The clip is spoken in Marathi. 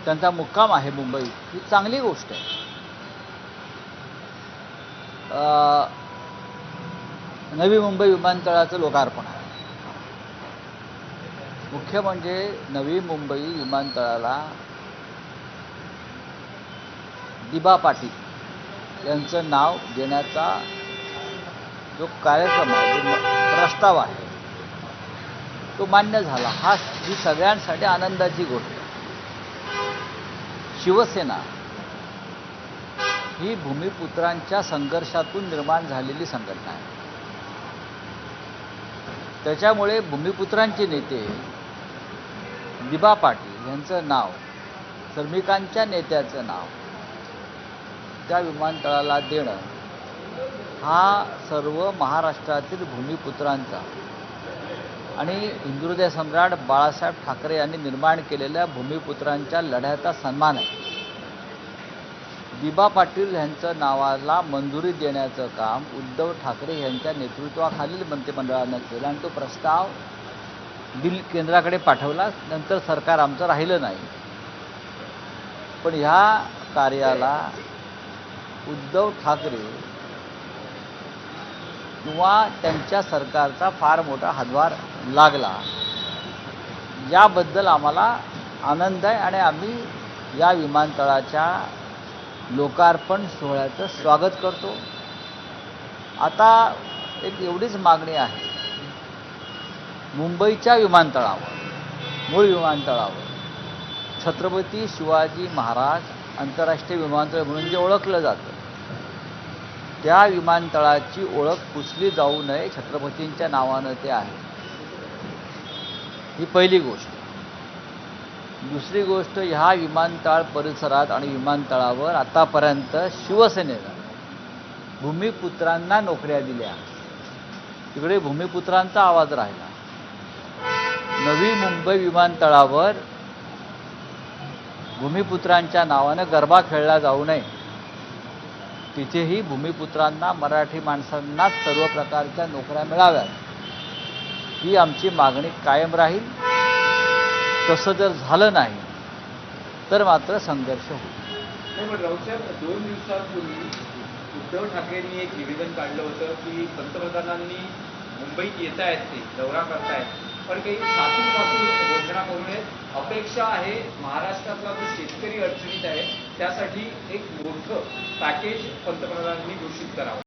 त्यांचा मुक्काम आहे मुंबईत, ही चांगली गोष्ट आहे. नवी मुंबई विमानतळाचं लोकार्पण आहे. मुख्य म्हणजे नवी मुंबई विमानतळाला दिबा पाटील यांचं नाव देण्याचा जो कार्यक्रम आहे, जो प्रस्ताव आहे, तो मान्य झाला. ही सगळ्यांसाठी आनंदाची गोष्ट. शिवसेना ही भूमिपुत्रांच्या संघर्षातून निर्माण झालेली संघटना आहे. त्याच्यामुळे भूमिपुत्रांचे नेते दिबा पाटील यांचं नाव, श्रमिकांच्या नेत्याचं नाव त्या विमानतळाला देणं हा सर्व महाराष्ट्रातील भूमिपुत्रांचा आणि हिंदुहृदय सम्राट बाळासाहेब ठाकरे यांनी निर्माण केलेल्या भूमिपुत्रांच्या लढ्याचा सन्मान आहे. दिबा पाटील यांचं नावाला मंजुरी देण्याचं काम उद्धव ठाकरे यांच्या नेतृत्वाखालील मंत्रिमंडळानं केलं आणि तो प्रस्ताव केंद्राकडे पाठवला. नंतर सरकार आमचं राहिलं नाही. पण ह्या कार्याला उद्धव ठाकरे किंवा त्यांच्या सरकारचा फार मोठा हातभार लागला, याबद्दल आम्हाला आनंद आहे आणि आम्ही या विमानतळाच्या लोकार्पण सोहळ्याचं स्वागत करतो. आता एक एवढीच मागणी आहे, मुंबईच्या विमानतळावर, मूळ विमानतळावर छत्रपती शिवाजी महाराज आंतरराष्ट्रीय विमानतळ म्हणून जे ओळखलं जातं, त्या विमानतळाची ओळख पुसली जाऊ नये. छत्रपतींच्या नावानं ते आहे. ही पहिली गोष्ट. दुसरी गोष्ट, ह्या विमानतळ परिसरात आणि विमानतळावर आतापर्यंत शिवसेनेनं भूमिपुत्रांना नोकऱ्या दिल्या. तिकडे भूमिपुत्रांचा आवाज राहिला. नवी मुंबई विमानतळावर भूमिपुत्रांच्या नावानं गरबा खेळला जाऊ नये. तिथेही भूमिपुत्रांना, मराठी माणसांनाच सर्व प्रकारच्या नोकऱ्या मिळाव्यात, ही आमची मागणी कायम राहील. तसं जर झालं नाही तर मात्र संघर्ष होईल. राऊतसाहेब, 2 दिवसांपूर्वी उद्धव ठाकरेंनी एक निवेदन काढलं होतं की पंतप्रधानांनी मुंबईत येत आहेत, ते दौरा करतायत, पण काही सासून घोषणा करू नयेत. अपेक्षा आहे महाराष्ट्रातला जो शेतकरी अडचणीत आहे त्यासाठी एक मोठं पॅकेज पंतप्रधानांनी घोषित करावं.